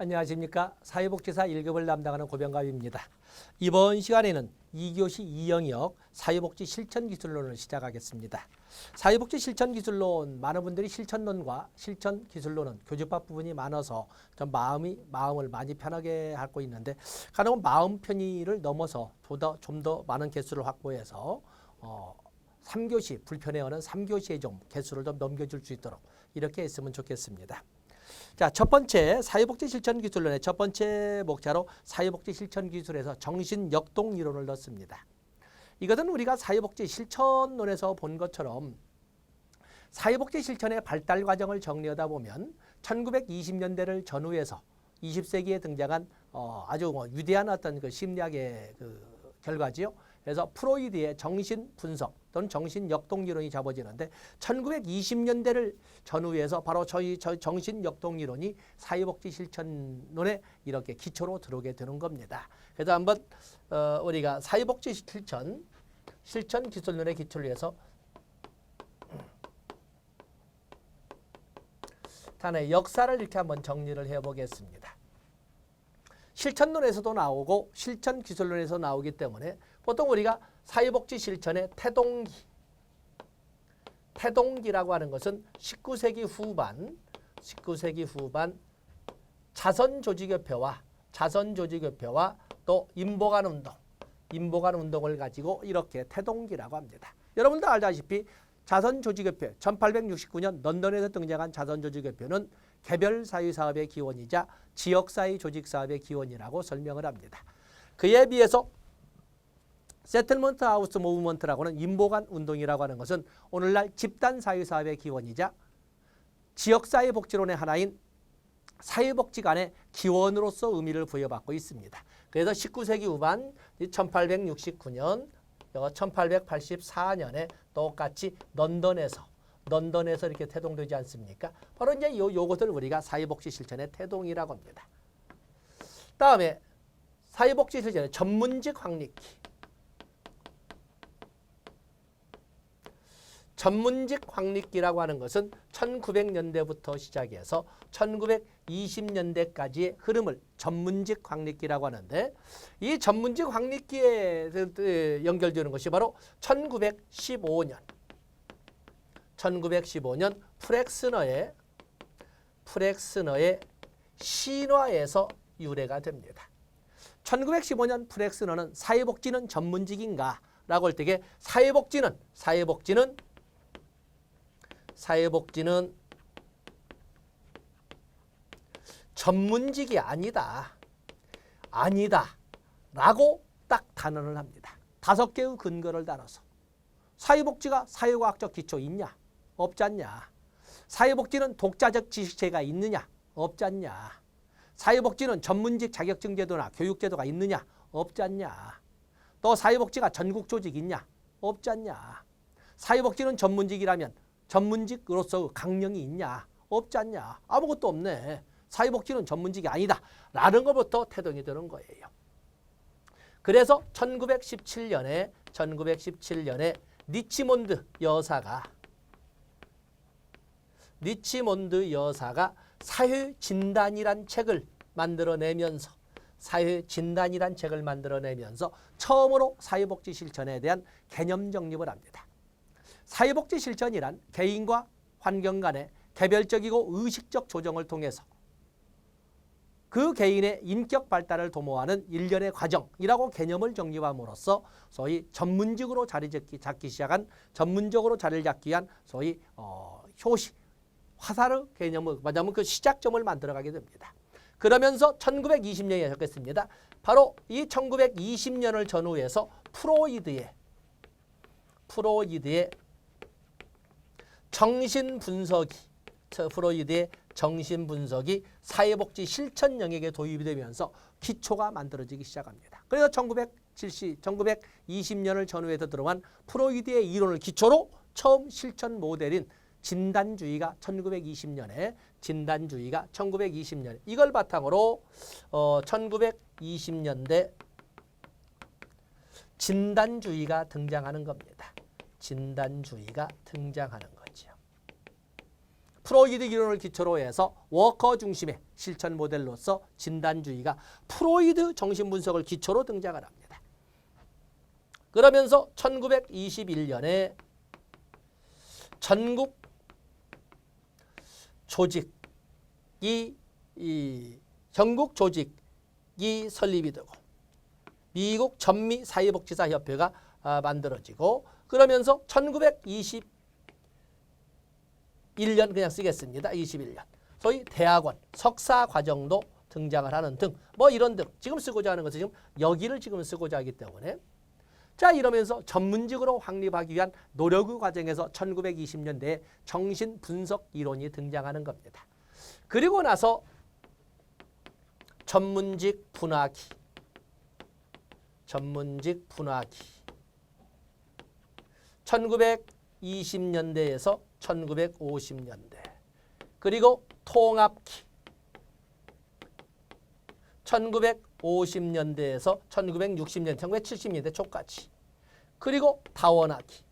안녕하십니까. 사회복지사 1급을 담당하는 고병갑입니다. 이번 시간에는 2교시 2영역 사회복지 실천기술론을 시작하겠습니다. 사회복지 실천기술론, 많은 분들이 실천론과 실천기술론은 교집합 부분이 많아서 좀 마음을 많이 편하게 하고 있는데, 가능한 마음 편의를 넘어서 좀 더 많은 개수를 확보해서 3교시, 불편해하는 3교시에 좀 개수를 좀 넘겨줄 수 있도록 이렇게 했으면 좋겠습니다. 자, 첫 번째 사회복지 실천기술론의 첫 번째 목차로 사회복지 실천기술에서 정신역동 이론을 넣습니다. 이것은 우리가 사회복지 실천론에서 본 것처럼 사회복지 실천의 발달 과정을 정리하다 보면 1920년대를 전후해서 20세기에 등장한 아주 위대한 어떤 그 심리학의 그 결과지요. 그래서 프로이드의 정신 분석 또는 정신 역동 이론이 잡아지는데, 1920년대를 전후해서 바로 저희 정신 역동 이론이 사회복지 실천론에 이렇게 기초로 들어오게 되는 겁니다. 그래서 한번 우리가 사회복지 실천 기술론의 기초를 해서 단의 역사를 이렇게 한번 정리를 해보겠습니다. 실천론에서도 나오고 실천기술론에서 나오기 때문에 보통 우리가 사회복지 실천의 태동기라고 하는 것은 19세기 후반 자선조직협회와 또 인보관 운동을 가지고 이렇게 태동기라고 합니다. 여러분도 알다시피 자선조직협회 1869년 런던에서 등장한 자선조직협회는 개별사회사업의 기원이자 지역사회 조직사업의 기원이라고 설명을 합니다. 그에 비해서 세틀먼트 하우스 무브먼트라고 하는 인보관 운동이라고 하는 것은 오늘날 집단사회사업의 기원이자 지역사회 복지론의 하나인 사회복지관의 기원으로서 의미를 부여받고 있습니다. 그래서 19세기 후반 1869년 1884년에 똑같이 런던에서 이렇게 태동되지 않습니까? 바로 이제 요것을 우리가 사회복지 실천의 태동이라고 합니다. 다음에 사회복지 실천의 전문직 확립기. 전문직 확립기라고 하는 것은 1900년대부터 시작해서 1920년대까지의 흐름을 전문직 확립기라고 하는데, 이 전문직 확립기에 연결되는 것이 바로 1915년 프렉스너의 신화에서 유래가 됩니다. 1915년 프렉스너는 사회복지는 전문직인가? 라고 할 때에 사회복지는 전문직이 아니다 라고 딱 단언을 합니다. 5개의 근거를 달아서. 사회복지가 사회과학적 기초 있냐? 없지 않냐? 사회복지는 독자적 지식체가 있느냐? 없지 않냐? 사회복지는 전문직 자격증 제도나 교육 제도가 있느냐? 없지 않냐? 또 사회복지가 전국 조직 있냐? 없지 않냐? 사회복지는 전문직이라면 전문직으로서 강령이 있냐? 없지 않냐? 아무것도 없네. 사회복지는 전문직이 아니다 라는 것부터 태동이 되는 거예요. 그래서 1917년에 리치몬드 여사가 사회진단이란 책을 만들어내면서 처음으로 사회복지 실천에 대한 개념 정립을 합니다. 사회복지 실천이란 개인과 환경 간의 개별적이고 의식적 조정을 통해서 그 개인의 인격 발달을 도모하는 일련의 과정이라고 개념을 정립함으로써 소위 전문적으로 자리를 잡기 위한 소위 화사르 개념을 말하자면 그 시작점을 만들어가게 됩니다. 그러면서 1920년에 적겠습니다. 바로 이 1920년을 전후해서 프로이드의 정신분석이 사회복지 실천 영역에 도입이 되면서 기초가 만들어지기 시작합니다. 그래서 1920년을 전후해서 들어간 프로이드의 이론을 기초로 처음 실천 모델인 진단주의가 1920년에 이걸 바탕으로 1920년대 진단주의가 등장하는 겁니다. 프로이드 이론을 기초로 해서 워커 중심의 실천 모델로서 진단주의가 프로이드 정신분석을 기초로 등장을 합니다. 그러면서 1921년에 전국 조직이 전국 조직이 설립이 되고 미국 전미 사회복지사 협회가 만들어지고 그러면서 1921년 그냥 쓰겠습니다. 21년 소위 대학원 석사 과정도 등장을 하는 등 뭐 이런 등 지금 쓰고자 하는 것은 지금 여기를 지금 쓰고자 하기 때문에 자 이러면서 전문직으로 확립하기 위한 노력의 과정에서 1920년대에 정신분석 이론이 등장하는 겁니다. 그리고 나서 전문직 분화기 1920년대에서 1950년대 그리고 통합기 1950년대에서 1960년, 1970년대 초까지 그리고 다원화기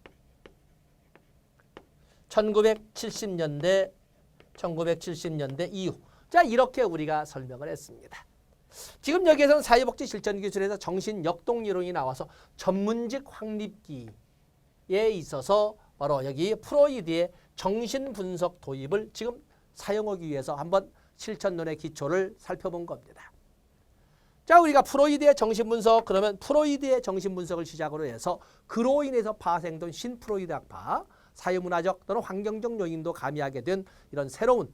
1970년대 이후 자 이렇게 우리가 설명을 했습니다. 지금 여기에서는 사회복지 실천 기술에서 정신 역동 이론이 나와서 전문직 확립기에 있어서 바로 여기 프로이드의 정신분석 도입을 지금 사용하기 위해서 한번 실천론의 기초를 살펴본 겁니다. 자 우리가 프로이드의 정신분석 그러면 프로이드의 정신분석을 시작으로 해서 그로 인해서 파생된 신프로이드 학파 사회문화적 또는 환경적 요인도 가미하게 된 이런 새로운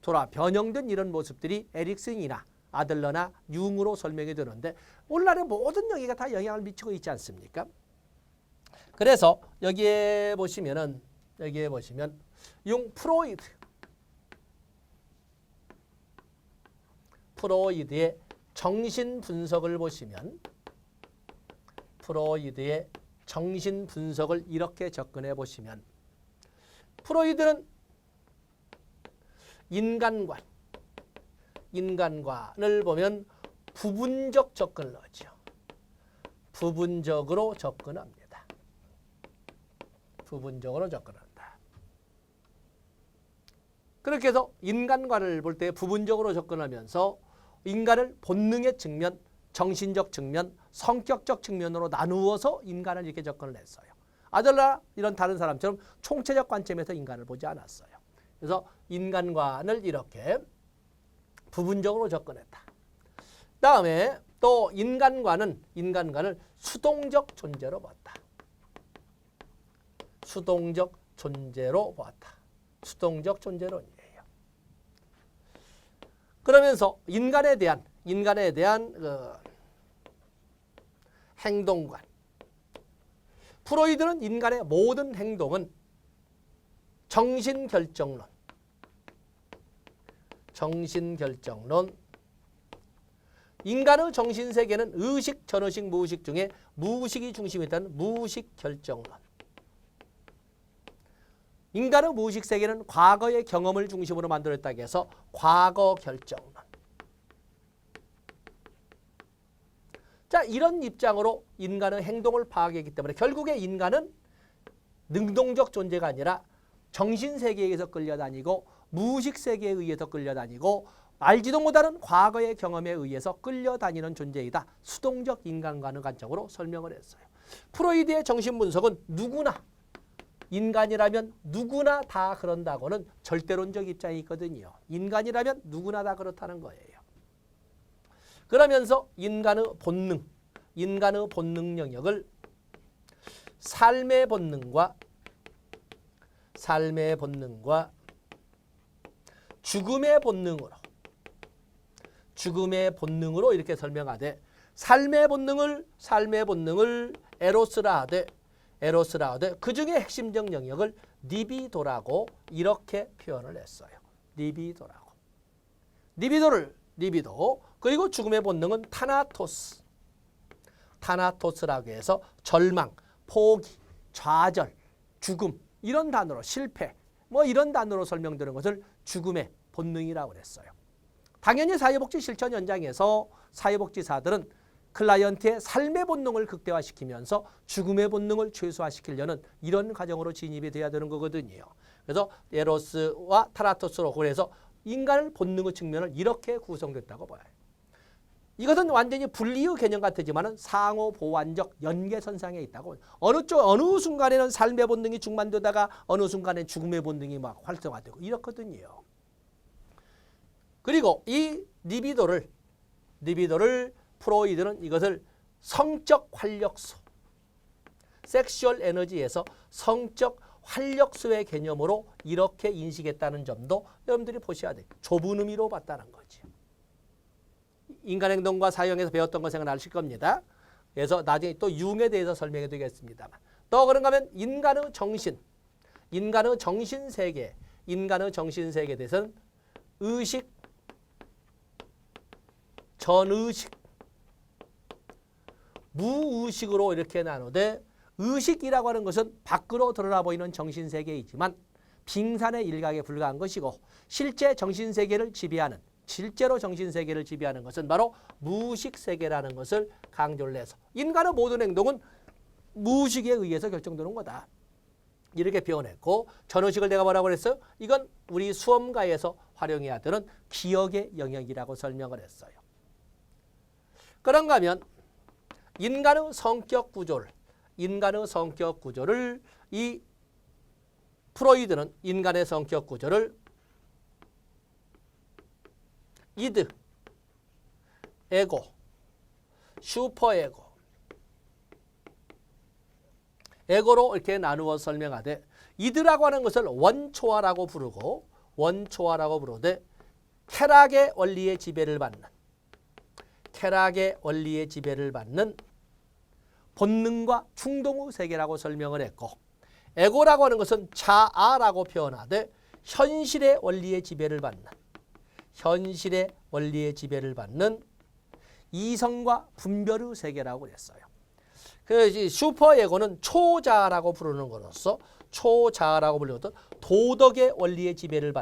변형된 이런 모습들이 에릭슨이나 아들러나 융으로 설명이 되는데 오늘날의 모든 영역에 다 영향을 미치고 있지 않습니까? 그래서 여기에 보시면 융 프로이드의 정신분석을 보시면 프로이드의 정신분석을 이렇게 접근해 보시면 프로이드는 인간관을 보면 부분적 접근을 하죠. 부분적으로 접근합니다. 부분적으로 접근한다. 그렇게 해서 인간관을 볼 때 부분적으로 접근하면서 인간을 본능의 측면, 정신적 측면, 성격적 측면으로 나누어서 인간을 이렇게 접근을 했어요. 아들러 이런 다른 사람처럼 총체적 관점에서 인간을 보지 않았어요. 그래서 인간관을 이렇게 부분적으로 접근했다. 다음에 또 인간관을 수동적 존재로 봤다. 수동적 존재로 보았다. 수동적 존재론이에요. 그러면서 인간에 대한 행동관. 프로이드는 인간의 모든 행동은 정신결정론. 인간의 정신세계는 의식, 전의식, 무의식 중에 무의식이 중심이 있다는 무의식결정론. 인간의 무의식 세계는 과거의 경험을 중심으로 만들었다고 해서 과거결정론. 자, 이런 입장으로 인간의 행동을 파악했기 때문에 결국에 인간은 능동적 존재가 아니라 정신세계에서 끌려다니고 무의식 세계에 의해서 끌려다니고 알지도 못하는 과거의 경험에 의해서 끌려다니는 존재이다. 수동적 인간관의 관점으로 설명을 했어요. 프로이드의 정신분석은 누구나 인간이라면 누구나 다 그런다고는 절대론적 입장이 있거든요. 인간이라면 누구나 다 그렇다는 거예요. 그러면서 인간의 본능 영역을 삶의 본능과 죽음의 본능으로 이렇게 설명하되 삶의 본능을 에로스라 하되 그 중에 핵심적 영역을 리비도라고 이렇게 표현을 했어요. 리비도 그리고 죽음의 본능은 타나토스라고 해서 절망, 포기, 좌절, 죽음 이런 단어로 실패 뭐 이런 단어로 설명되는 것을 죽음의 본능이라고 그랬어요. 당연히 사회복지 실천 현장에서 사회복지사들은 클라이언트의 삶의 본능을 극대화시키면서 죽음의 본능을 최소화시키려는 이런 과정으로 진입이 돼야 되는 거거든요. 그래서 에로스와 타나토스로 그래서 인간의 본능의 측면을 이렇게 구성됐다고 봐요. 이것은 완전히 분리의 개념 같지만은 상호 보완적 연계선상에 있다고. 어느 순간에는 삶의 본능이 중만되다가 어느 순간에 죽음의 본능이 막 활성화되고 이렇거든요. 그리고 이 리비도를 프로이드는 이것을 성적 활력소, 섹슈얼 에너지에서 성적 활력소의 개념으로 이렇게 인식했다는 점도 여러분들이 보셔야 돼요. 좁은 의미로 봤다는 거지. 인간 행동과 사형에서 배웠던 거 생각나실 겁니다. 그래서 나중에 또 융에 대해서 설명해 드리겠습니다만. 또 그런가 하면 인간의 정신세계에 대해서는 의식, 전의식, 무의식으로 이렇게 나누되 의식이라고 하는 것은 밖으로 드러나 보이는 정신세계이지만 빙산의 일각에 불과한 것이고 실제로 정신세계를 지배하는 것은 바로 무의식세계라는 것을 강조를 해서 인간의 모든 행동은 무의식에 의해서 결정되는 거다. 이렇게 표현했고 전의식을 내가 뭐라고 그랬어요? 이건 우리 수험가에서 활용해야 되는 기억의 영역이라고 설명을 했어요. 그런가 하면 인간의 성격 구조를 이 프로이드는 인간의 성격 구조를 이드, 에고, 슈퍼에고, 에고로 이렇게 나누어 설명하되 이드라고 하는 것을 원초아라고 부르되 쾌락의 원리의 지배를 받는 본능과 충동의 세계라고 설명을 했고 에고라고 하는 것은 자아라고 표현하되 현실의 원리의 지배를 받는 이성과 분별의 세계라고 했어요. 그 슈퍼에고는 초자아라고 부르는 것으로서 도덕의 원리의 지배를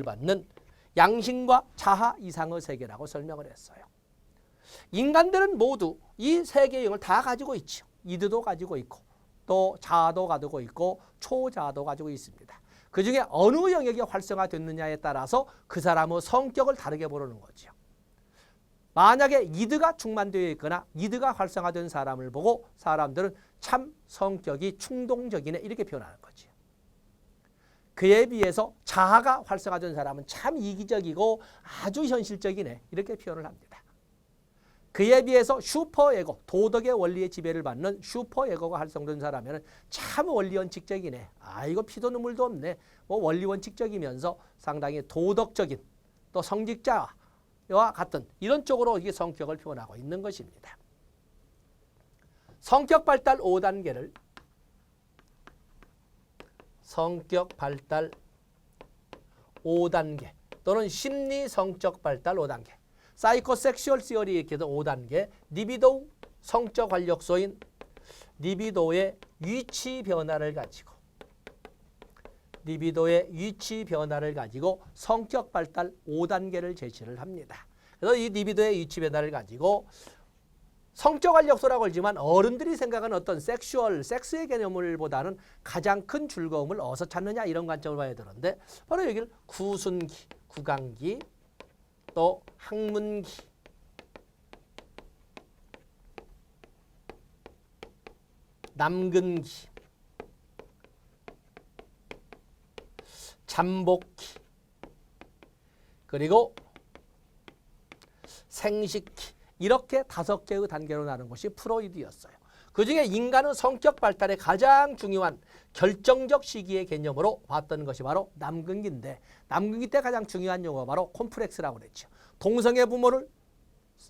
받는 양심과 자아 이상의 세계라고 설명을 했어요. 인간들은 모두 이 세계의 영을 다 가지고 있죠. 이드도 가지고 있고 또 자아도 가지고 있고 초자아도 가지고 있습니다. 그중에 어느 영역이 활성화됐느냐에 따라서 그 사람의 성격을 다르게 보는 거죠. 만약에 이드가 충만되어 있거나 이드가 활성화된 사람을 보고 사람들은 참 성격이 충동적이네 이렇게 표현하는 거죠. 그에 비해서 자아가 활성화된 사람은 참 이기적이고 아주 현실적이네 이렇게 표현을 합니다. 그에 비해서 슈퍼에고, 도덕의 원리의 지배를 받는 슈퍼에고가 활성된 사람은 참 원리원칙적이네. 이거 피도 눈물도 없네. 원리원칙적이면서 상당히 도덕적인 또 성직자와 같은 이런 쪽으로 이게 성격을 표현하고 있는 것입니다. 성격 발달 5단계를 또는 심리 성적 발달 5단계 사이코섹슈얼 시어리 이렇게도 5단계 리비도 성적 활력소인 리비도의 위치 변화를 가지고 성격 발달 5단계를 제시를 합니다. 그래서 이 리비도의 위치 변화를 가지고 성적 활력소라고 하지만 어른들이 생각하는 어떤 섹스의 개념을보다는 가장 큰 즐거움을 어디서 찾느냐 이런 관점을 봐야 되는데 바로 여기를 구순기, 구강기 또 학문기, 남근기, 잠복기, 그리고 생식기 이렇게 5개의 단계로 나눈 것이 프로이드였어요. 그중에 인간의 성격 발달의 가장 중요한 결정적 시기의 개념으로 봤던 것이 바로 남근기인데 남근기 때 가장 중요한 용어가 바로 콤플렉스라고 그랬죠. 동성애 부모를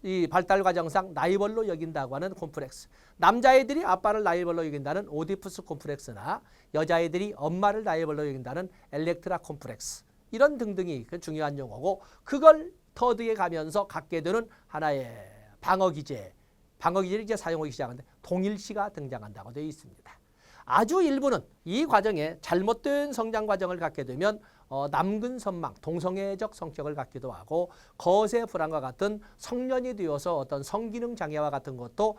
이 발달 과정상 라이벌로 여긴다고 하는 콤플렉스. 남자애들이 아빠를 라이벌로 여긴다는 오디푸스 콤플렉스나 여자애들이 엄마를 라이벌로 여긴다는 엘렉트라 콤플렉스. 이런 등등이 중요한 용어고 그걸 터득해 가면서 갖게 되는 하나의 방어기제를 이제 사용하기 시작하는데 동일시가 등장한다고 되어 있습니다. 아주 일부는 이 과정에 잘못된 성장 과정을 갖게 되면 남근 선망, 동성애적 성격을 갖기도 하고 거세 불안과 같은 성년이 되어서 어떤 성기능 장애와 같은 것도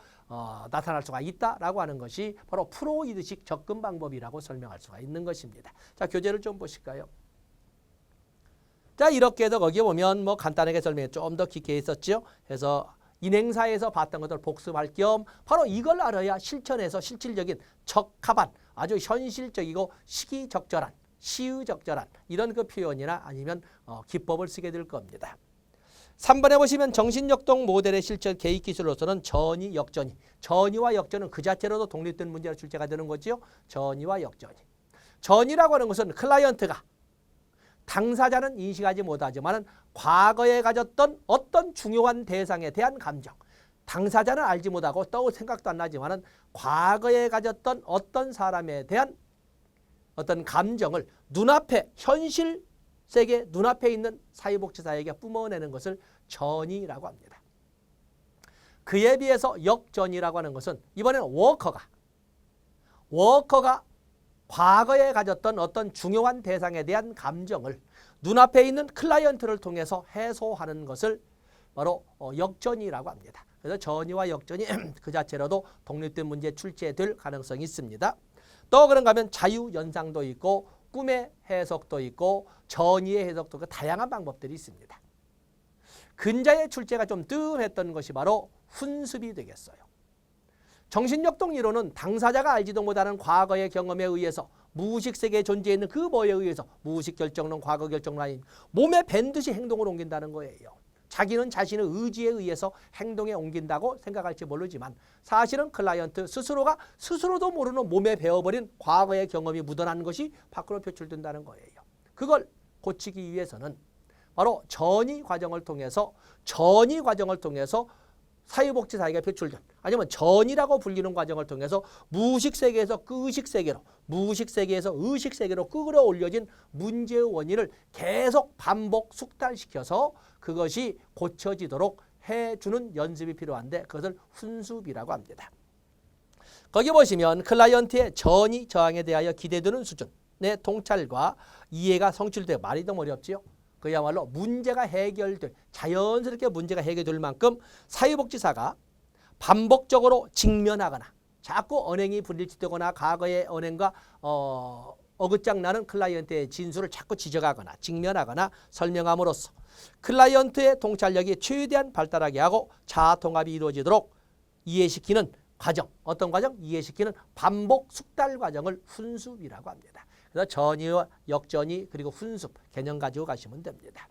나타날 수가 있다라고 하는 것이 바로 프로이드식 접근 방법이라고 설명할 수가 있는 것입니다. 자, 교재를 좀 보실까요? 자, 이렇게 해서 거기에 보면 뭐 간단하게 설명해 좀 더 깊게 있었죠. 그래서 인행사에서 봤던 것을 복습할 겸 바로 이걸 알아야 실천에서 실질적인 적합한 아주 현실적이고 시기적절한 시의적절한 이런 그 표현이나 아니면 기법을 쓰게 될 겁니다. 3번에 보시면 정신역동 모델의 실전 개입 기술로서는 전이, 역전이. 전이와 역전은 그 자체로도 독립된 문제로 출제가 되는 거죠. 전이와 역전이. 전이라고 하는 것은 클라이언트가 당사자는 인식하지 못하지만 과거에 가졌던 어떤 중요한 대상에 대한 감정, 당사자는 알지 못하고 또 생각도 안 나지만 과거에 가졌던 어떤 사람에 대한 어떤 감정을 눈앞에 현실 세계 눈앞에 있는 사회복지사에게 뿜어내는 것을 전이라고 합니다. 그에 비해서 역전이라고 하는 것은 이번에는 워커가 과거에 가졌던 어떤 중요한 대상에 대한 감정을 눈앞에 있는 클라이언트를 통해서 해소하는 것을 바로 역전이라고 합니다. 그래서 전이와 역전이 그 자체로도 독립된 문제에 출제될 가능성이 있습니다. 또 그런가 하면 자유연상도 있고 꿈의 해석도 있고 전이의 해석도 있고 다양한 방법들이 있습니다. 근자의 출제가 좀 뜸했던 것이 바로 훈습이 되겠어요. 정신역동 이론은 당사자가 알지도 못하는 과거의 경험에 의해서 무의식 세계에 존재해 있는 그 뭐에 의해서 무의식 결정론, 과거 결정론 아닌 몸에 밴 듯이 행동을 옮긴다는 거예요. 자기는 자신의 의지에 의해서 행동에 옮긴다고 생각할지 모르지만 사실은 클라이언트 스스로가 스스로도 모르는 몸에 배어버린 과거의 경험이 묻어난 것이 밖으로 표출된다는 거예요. 그걸 고치기 위해서는 바로 전이 과정을 통해서 사회복지사회가 표출된 아니면 전이라고 불리는 과정을 통해서 무의식 세계에서 의식 세계로 무의식 세계에서 의식 세계로 끌어올려진 문제의 원인을 계속 반복 숙달시켜서 그것이 고쳐지도록 해주는 연습이 필요한데 그것을 훈습이라고 합니다. 거기 보시면 클라이언트의 전이 저항에 대하여 기대되는 수준의 통찰과 이해가 성취될 때 말이 너무 어렵지요. 그야말로 문제가 해결될 자연스럽게 문제가 해결될 만큼 사회복지사가 반복적으로 직면하거나 자꾸 언행이 불일치되거나 과거의 언행과 어긋장나는 클라이언트의 진술을 자꾸 지적하거나 직면하거나 설명함으로써 클라이언트의 통찰력이 최대한 발달하게 하고 자아통합이 이루어지도록 이해시키는 과정, 어떤 과정? 이해시키는 반복 숙달 과정을 훈습이라고 합니다. 그래서 전이와 역전이 그리고 훈습 개념 가지고 가시면 됩니다.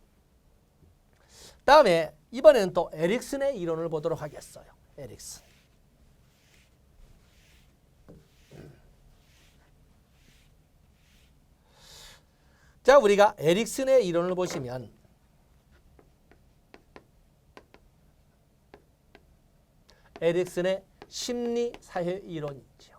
다음에 이번에는 또 에릭슨의 이론을 보도록 하겠어요. 에릭슨. 자, 우리가 에릭슨의 이론을 보시면 에릭슨의 심리사회 이론이죠.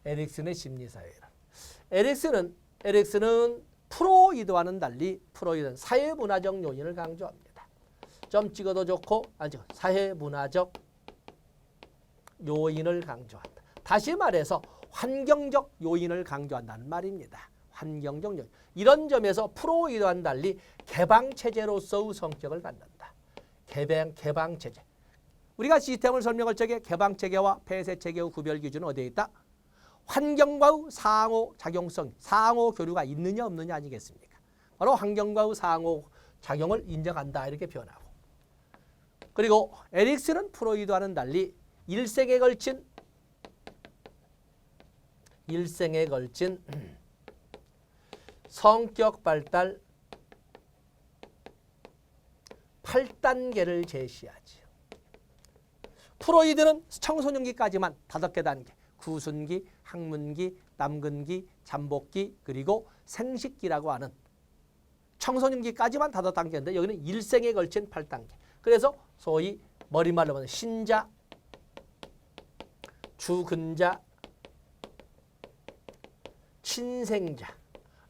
에릭슨의 심리사회 이론. 에릭슨은 프로이드와는 달리 프로이드는 사회문화적 요인을 강조합니다. 점 찍어도 좋고 안 찍어 사회문화적 요인을 강조한다. 다시 말해서 환경적 요인을 강조한다는 말입니다. 환경적 요인. 이런 점에서 프로이드와는 달리 개방체제로서의 성격을 갖는다. 개방체제. 우리가 시스템을 설명할 적에 개방체계와 폐쇄체계의 구별 기준은 어디에 있다? 환경과의 상호작용성, 상호교류가 있느냐 없느냐 아니겠습니까? 바로 환경과의 상호작용을 인정한다 이렇게 표현하고. 그리고 에릭슨은 프로이드와는 달리 일생에 걸친 성격 발달 8단계를 제시하지요. 프로이드는 청소년기까지만 5개 단계, 구순기, 학문기, 남근기, 잠복기, 그리고 생식기라고 하는 청소년기까지만 5단계인데 여기는 일생에 걸친 8단계. 그래서 소위 머리말로 하면 신자, 주근자, 친생자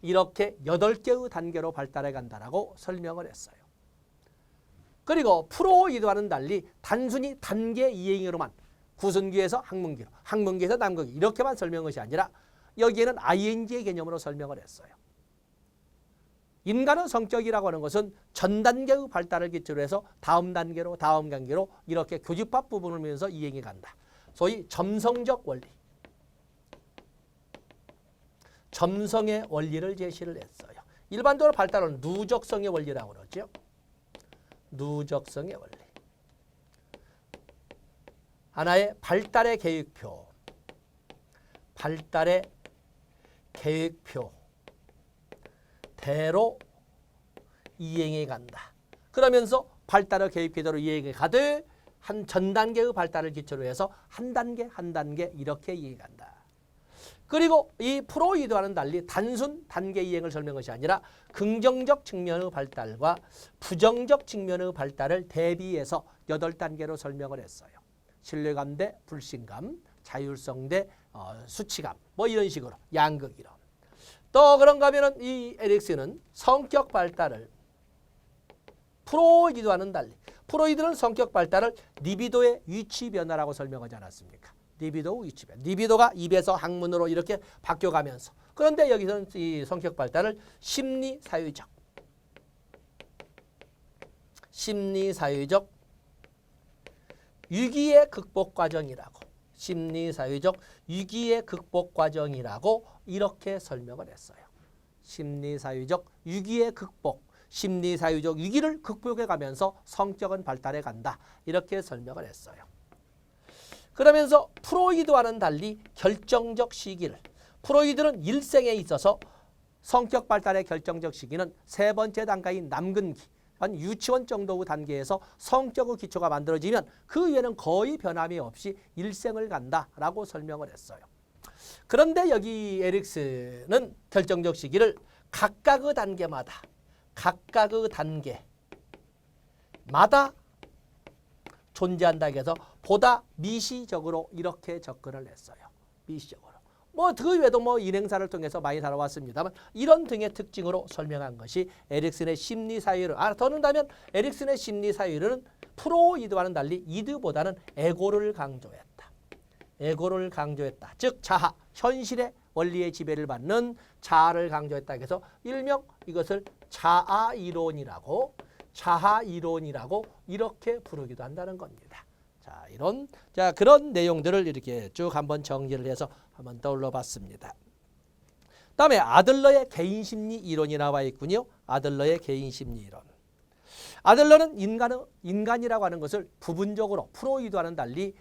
이렇게 8개의 단계로 발달해 간다라고 설명을 했어요. 그리고 프로이드와는 달리 단순히 단계 이행으로만 구순기에서 학문기로, 학문기에서 남근기 이렇게만 설명한 것이 아니라 여기에는 ing의 개념으로 설명을 했어요. 인간의 성격이라고 하는 것은 전 단계의 발달을 기초로 해서 다음 단계로 이렇게 교집합 부분을 면서 이행해 간다. 소위 점성적 원리. 점성의 원리를 제시를 했어요. 일반적으로 발달은 누적성의 원리라고 그러죠. 누적성의 원리. 하나의 발달의 계획표. 발달의 계획표. 대로 이행해 간다. 그러면서 발달의 계획표대로 이행해 가되 한 전 단계의 발달을 기초로 해서 한 단계 이렇게 이행해 간다. 그리고 이 프로이드와는 달리 단순 단계 이행을 설명한 것이 아니라 긍정적 측면의 발달과 부정적 측면의 발달을 대비해서 8단계로 설명을 했어요. 신뢰감 대 불신감, 자율성 대 수치감, 뭐 이런 식으로 양극 이론. 또 그런가 하면은 이 에릭슨은 성격 발달을 프로이드와는 달리 프로이드는 성격 발달을 리비도의 위치 변화라고 설명하지 않았습니까? 리비도 위치 변화. 리비도가 입에서 학문으로 이렇게 바뀌어가면서 그런데 여기서는 이 성격 발달을 심리 사회적 위기의 극복 과정이라고 심리 사회적 위기의 극복 과정이라고 이렇게 설명을 했어요. 심리 사회적 위기의 극복, 심리 사회적 위기를 극복해 가면서 성격은 발달해 간다. 이렇게 설명을 했어요. 그러면서 프로이드와는 달리 결정적 시기를 프로이드는 일생에 있어서 성격 발달의 결정적 시기는 3번째 단계인 남근기 한 유치원 정도의 단계에서 성격의 기초가 만들어지면 그 이후에는 거의 변함이 없이 일생을 간다라고 설명을 했어요. 그런데 여기 에릭슨은 결정적 시기를 각각의 단계마다 존재한다 해서 보다 미시적으로 이렇게 접근을 했어요. 미시적으로. 그 외에도 인행사를 통해서 많이 다뤄왔습니다만 이런 등의 특징으로 설명한 것이 에릭슨의 심리사유를 더 넣는다면 에릭슨의 심리사유는 프로이드와는 달리 이드보다는 에고를 강조했다. 에고를 강조했다. 즉 자아, 현실의 원리의 지배를 받는 자아를 강조했다 해서 일명 이것을 자아이론이라고 이렇게 부르기도 한다는 겁니다. 자, 그런 내용들을 이렇게 쭉 한번 정리를 해서 한번 떠올려 봤습니다. 다음에 아들러의 개인심리 이론이 나와 있군요. 아들러의 개인심리 이론. 아들러는 인간이라고 하는 것을 부분적으로 프로이드와는 달리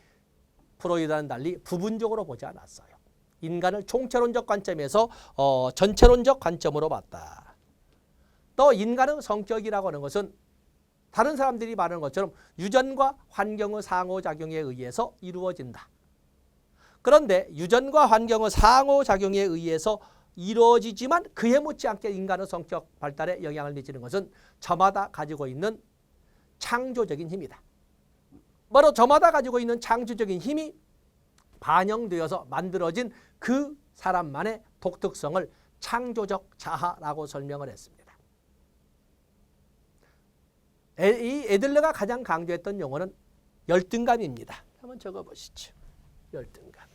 부분적으로 보지 않았어요. 인간을 총체론적 관점에서 전체론적 관점으로 봤다. 또 인간의 성격이라고 하는 것은 다른 사람들이 말하는 것처럼 유전과 환경의 상호작용에 의해서 이루어진다. 그런데 유전과 환경의 상호작용에 의해서 이루어지지만 그에 못지않게 인간의 성격 발달에 영향을 미치는 것은 저마다 가지고 있는 창조적인 힘이다. 바로 저마다 가지고 있는 창조적인 힘이 반영되어서 만들어진 그 사람만의 독특성을 창조적 자아라고 설명을 했습니다. 이 애들러가 가장 강조했던 용어는 열등감입니다. 한번 적어보시죠. 열등감.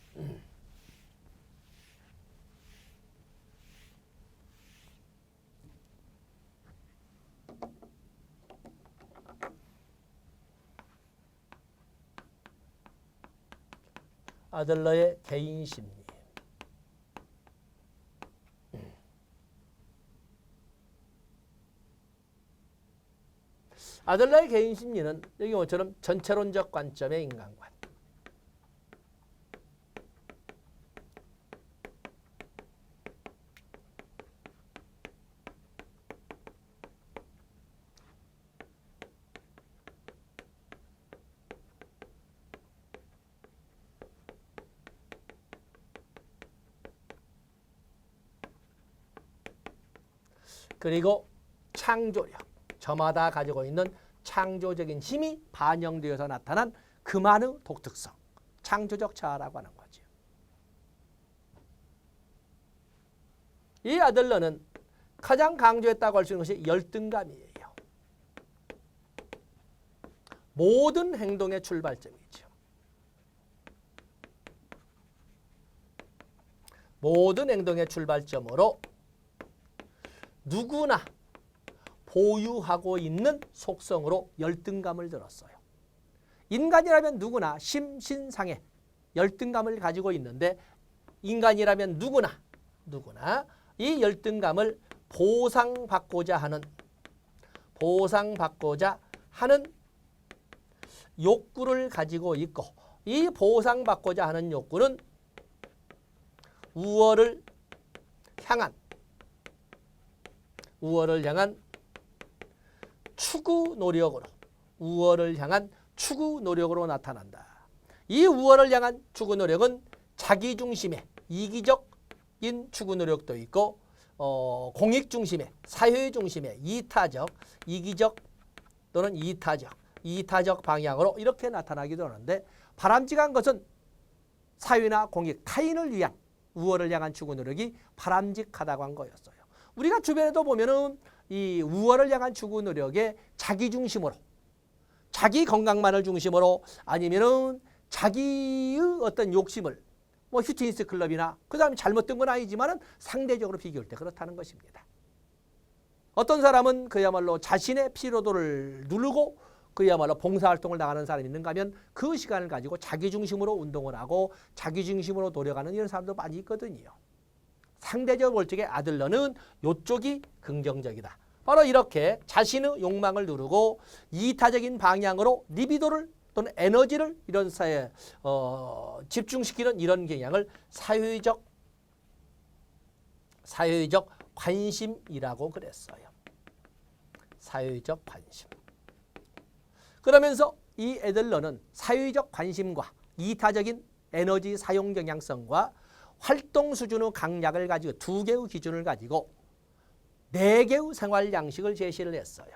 아들러의 개인심리. 아들러의 개인심리는 여기 모처럼 전체론적 관점의 인간관. 그리고 창조력. 저마다 가지고 있는 창조적인 힘이 반영되어서 나타난 그만의 독특성. 창조적 자아라고 하는 거죠. 이 아들러는 가장 강조했다고 할 수 있는 것이 열등감이에요. 모든 행동의 출발점이죠. 모든 행동의 출발점으로 누구나 보유하고 있는 속성으로 열등감을 들었어요. 인간이라면 누구나 심신상의 열등감을 가지고 있는데 인간이라면 누구나 이 열등감을 보상받고자 하는 욕구를 가지고 있고 이 보상받고자 하는 욕구는 우월을 향한 추구 노력으로 나타난다. 이 우월을 향한 추구 노력은 자기중심의 이기적인 추구 노력도 있고 공익중심의 사회중심의 이기적 또는 이타적 방향으로 이렇게 나타나기도 하는데 바람직한 것은 사회나 공익, 타인을 위한 우월을 향한 추구 노력이 바람직하다고 한 거였어요. 우리가 주변에도 보면은 이 우월을 향한 추구 노력에 자기중심으로 자기 건강만을 중심으로 아니면은 자기의 어떤 욕심을 뭐 휴테니스 클럽이나 그 다음에 잘못된 건 아니지만은 상대적으로 비교할 때 그렇다는 것입니다. 어떤 사람은 그야말로 자신의 피로도를 누르고 그야말로 봉사활동을 나가는 사람이 있는가 하면 그 시간을 가지고 자기중심으로 운동을 하고 자기중심으로 노력하는 이런 사람도 많이 있거든요. 상대적으로 볼 적에 아들러는 이쪽이 긍정적이다. 바로 이렇게 자신의 욕망을 누르고 이타적인 방향으로 리비도를 또는 에너지를 이런 사회에 집중시키는 이런 경향을 사회적 관심이라고 그랬어요. 사회적 관심. 그러면서 이 애들러는 사회적 관심과 이타적인 에너지 사용 경향성과 활동 수준의 강약을 가지고 두 개의 기준을 가지고 네 개의 생활 양식을 제시를 했어요.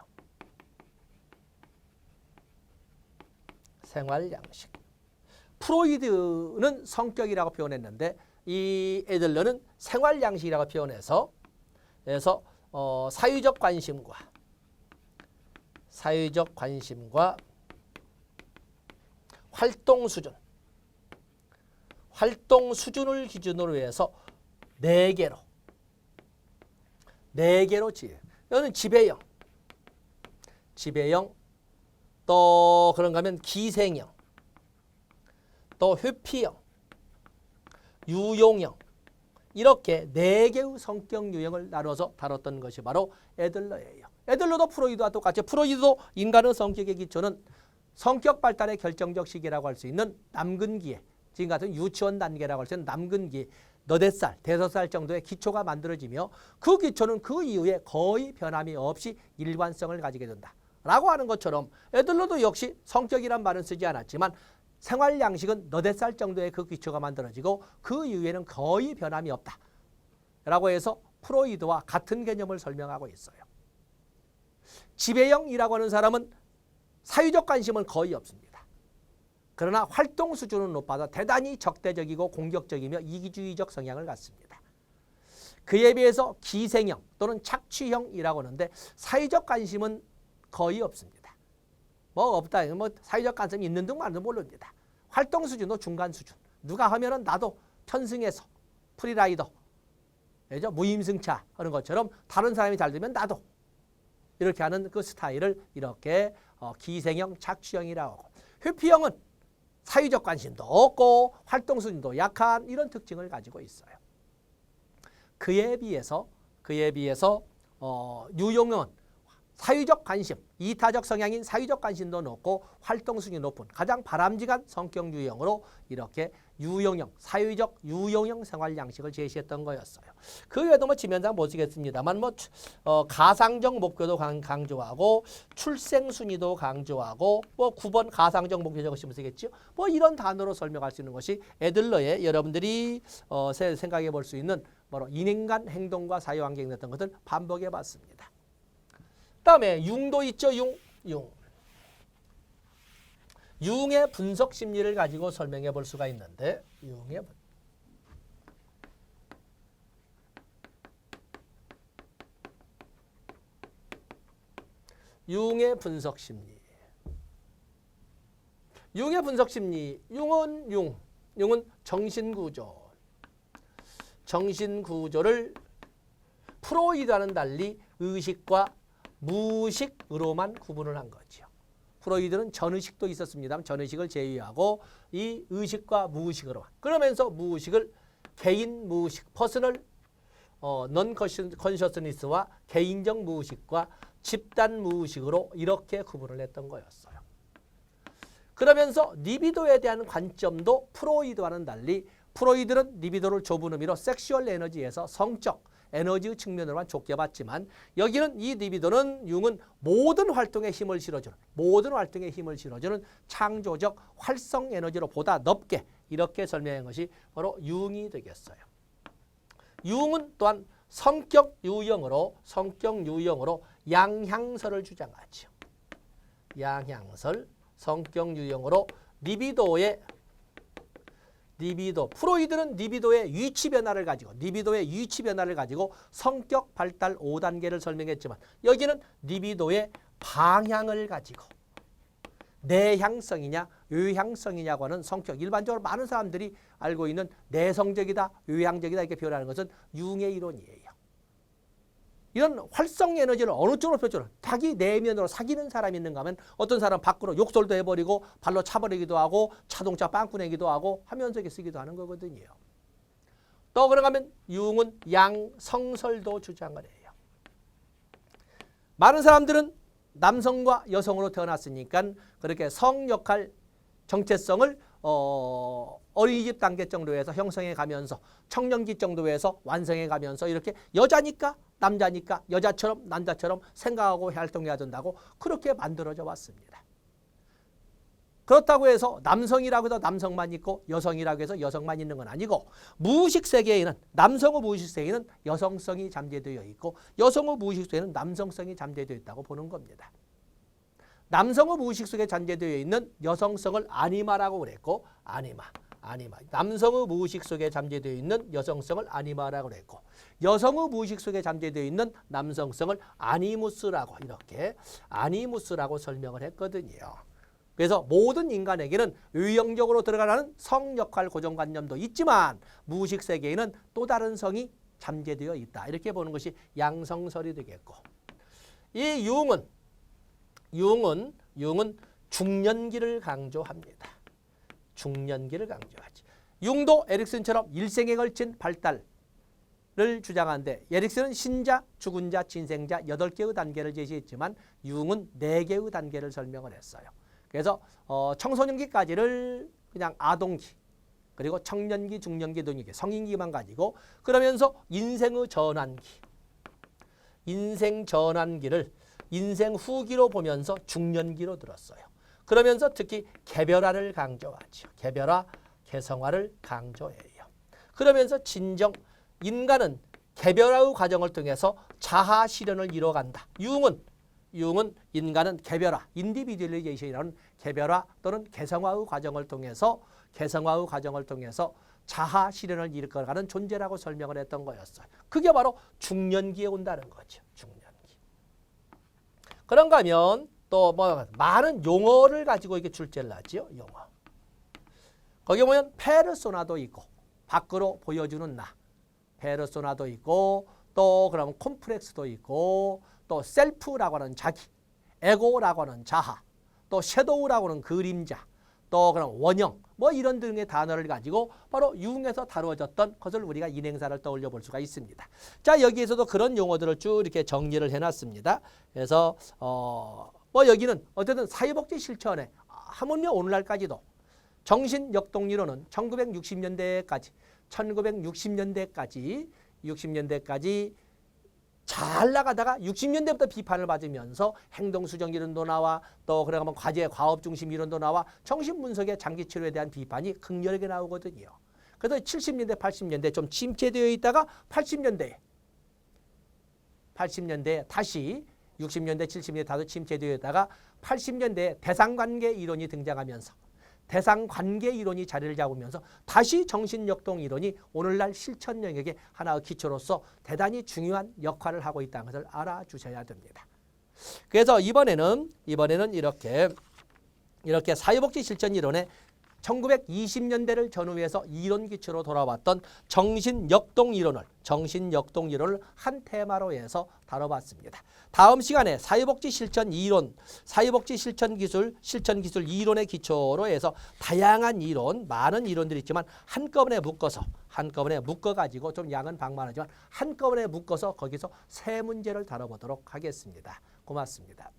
생활 양식. 프로이드는 성격이라고 표현했는데 이 애들러는 생활 양식이라고 표현해서 사회적 관심과 활동 수준을 기준으로 해서 네 개로 이거는 지배형, 또 그런가 하면 기생형, 또 회피형, 유용형 이렇게 네 개의 성격 유형을 나눠서 다뤘던 것이 바로 애들러예요. 애들러도 프로이드와 똑같이 프로이드도 인간의 성격의 기초는 성격 발달의 결정적 시기라고 할 수 있는 남근기에 지금 같은 유치원 단계라고 할 수 있는 남근기에 너댓 살, 5살 정도의 기초가 만들어지며 그 기초는 그 이후에 거의 변함이 없이 일관성을 가지게 된다. 라고 하는 것처럼 애들러도 역시 성격이란 말은 쓰지 않았지만 생활 양식은 너댓 살 정도의 그 기초가 만들어지고 그 이후에는 거의 변함이 없다. 라고 해서 프로이드와 같은 개념을 설명하고 있어요. 지배형이라고 하는 사람은 사회적 관심은 거의 없습니다. 그러나 활동 수준은 높아서 대단히 적대적이고 공격적이며 이기주의적 성향을 갖습니다. 그에 비해서 기생형 또는 착취형이라고 하는데 사회적 관심은 거의 없습니다. 뭐 없다, 뭐 사회적 관심이 있는 둥 마는 둥 모릅니다. 활동 수준도 중간 수준. 누가 하면은 나도 편승해서 프리라이더, 무임승차 하는 것처럼 다른 사람이 잘 되면 나도 이렇게 하는 그 스타일을 이렇게 기생형, 착취형이라고 하고 회피형은 사회적 관심도 없고 활동 수준도 약한 이런 특징을 가지고 있어요. 그에 비해서 유용형은 사회적 관심, 이타적 성향인 사회적 관심도 높고 활동 수준이 높은 가장 바람직한 성격 유형으로 이렇게 유용형, 사회적 유용형 생활 양식을 제시했던 거였어요. 그 외에도 뭐 지면상 보시겠습니다만 가상적 목표도 강조하고 출생 순위도 강조하고 9번 가상적 목표 적으시면 되겠죠. 이런 단어로 설명할 수 있는 것이 애들러의 여러분들이 생각해 볼 수 있는 바로 인간 행동과 사회 환경이 됐던 것을 반복해 봤습니다. 그다음에 융도 있죠. 융의 분석 심리를 가지고 설명해 볼 수가 있는데 융의 분석 심리. 융은 정신구조. 정신구조를 프로이드와는 달리 의식과 무의식으로만 구분을 한 거죠. 프로이드는 전의식도 있었습니다만 전의식을 제외하고 이 의식과 무의식으로만. 그러면서 무의식을 개인 무의식, 퍼스널 non consciousness와 개인적 무의식과 집단 무의식으로 이렇게 구분을 했던 거였어요. 그러면서 리비도에 대한 관점도 프로이드와는 달리 프로이드는 리비도를 좁은 의미로 섹슈얼 에너지에서 성적 에너지의 측면으로만 좁게 봤지만 여기는 이 리비도는 융은 모든 활동에 힘을 실어주는 창조적 활성 에너지로 보다 넓게 이렇게 설명한 것이 바로 융이 되겠어요. 융은 또한 성격 유형으로 양향설을 주장하죠. 양향설, 성격 유형으로 프로이드는 리비도의 위치 변화를 가지고 성격 발달 5단계를 설명했지만 여기는 리비도의 방향을 가지고 내향성이냐 외향성이냐고 하는 성격, 일반적으로 많은 사람들이 알고 있는 내성적이다 외향적이다 이렇게 표현하는 것은 융의 이론이에요. 이런 활성 에너지를 어느 쪽으로 표현하는, 자기 내면으로 사귀는 사람이 있는가 하면 어떤 사람 밖으로 욕설도 해버리고 발로 차버리기도 하고 자동차 빵꾸 내기도 하고 하면서 이렇게 쓰기도 하는 거거든요. 또 그런가 하면 융은 양성설도 주장을 해요. 많은 사람들은 남성과 여성으로 태어났으니까 그렇게 성역할 정체성을 어린이집 단계 정도에서 형성해 가면서 청년기 정도에서 완성해 가면서 이렇게 여자니까 남자니까 여자처럼 남자처럼 생각하고 활동해야 된다고 그렇게 만들어져 왔습니다. 그렇다고 해서 남성이라고 해서 남성만 있고 여성이라고 해서 여성만 있는 건 아니고 무의식 세계에는 남성의 무의식 세계에는 여성성이 잠재되어 있고 여성의 무의식 세계에는 남성성이 잠재되어 있다고 보는 겁니다. 남성의 무의식 속에 잠재되어 있는 여성성을 아니마라고 그랬고 아니마. 남성의 무의식 속에 잠재되어 있는 여성성을 아니마라고 그랬고 여성의 무의식 속에 잠재되어 있는 남성성을 아니무스라고 이렇게 아니무스라고 설명을 했거든요. 그래서 모든 인간에게는 유형적으로 들어가는 성 역할 고정관념도 있지만 무의식 세계에는 또 다른 성이 잠재되어 있다. 이렇게 보는 것이 양성설이 되겠고 이 융은 중년기를 강조합니다. 중년기를 강조하지. 융도 에릭슨처럼 일생에 걸친 발달을 주장하는데 에릭슨은 신자, 죽은 자, 진생자 8개의 단계를 제시했지만 융은 4개의 단계를 설명을 했어요. 그래서 청소년기까지를 그냥 아동기, 그리고 청년기, 중년기, 노년기, 성인기만 가지고 그러면서 인생의 전환기, 인생 전환기를 인생 후기로 보면서 중년기로 들었어요. 그러면서 특히 개별화를 강조하죠. 개별화, 개성화를 강조해요. 그러면서 진정 인간은 개별화의 과정을 통해서 자아 실현을 이뤄간다. 융은 인간은 개별화, 인디비듀얼리제이션이라는 개별화 또는 개성화의 과정을 통해서 자아 실현을 이끌어가는 존재라고 설명을 했던 거였어요. 그게 바로 중년기에 온다는 거죠. 중년기. 그런가 하면 또 많은 용어를 가지고 이렇게 출제를 하죠. 용어. 거기 보면 페르소나도 있고 밖으로 보여주는 나. 페르소나도 있고 또 그러면 콤플렉스도 있고 또 셀프라고 하는 자기, 에고라고 하는 자아, 또 섀도우라고 하는 그림자, 또 그럼 원형 이런 등의 단어를 가지고 바로 융에서 다루어졌던 것을 우리가 인행사를 떠올려 볼 수가 있습니다. 자, 여기에서도 그런 용어들을 쭉 이렇게 정리를 해놨습니다. 그래서 여기는 어쨌든 사회복지 실천에 하물며 오늘날까지도 정신역동이론은 1960년대까지 잘 나가다가 60년대부터 비판을 받으면서 행동수정이론도 나와 또 그러면 과제 과업중심 이론도 나와 정신분석의 장기치료에 대한 비판이 극렬하게 나오거든요. 그래서 70년대 80년대 좀 침체되어 있다가 80년대에 다시 60년대 70년대 다소 침체되어 있다가 80년대에 대상관계 이론이 등장하면서 대상관계 이론이 자리를 잡으면서 다시 정신역동 이론이 오늘날 실천 영역의 하나의 기초로서 대단히 중요한 역할을 하고 있다는 것을 알아주셔야 됩니다. 그래서 이번에는 이렇게 사회복지 실천 이론의 1920년대를 전후해서 이론 기초로 돌아왔던 정신역동 이론을 한 테마로 해서 다뤄봤습니다. 다음 시간에 사회복지 실천 이론, 사회복지 실천 기술 이론의 기초로 해서 다양한 이론, 많은 이론들이 있지만 한꺼번에 묶어가지고 좀 양은 방만하지만 한꺼번에 묶어서 거기서 세 문제를 다뤄보도록 하겠습니다. 고맙습니다.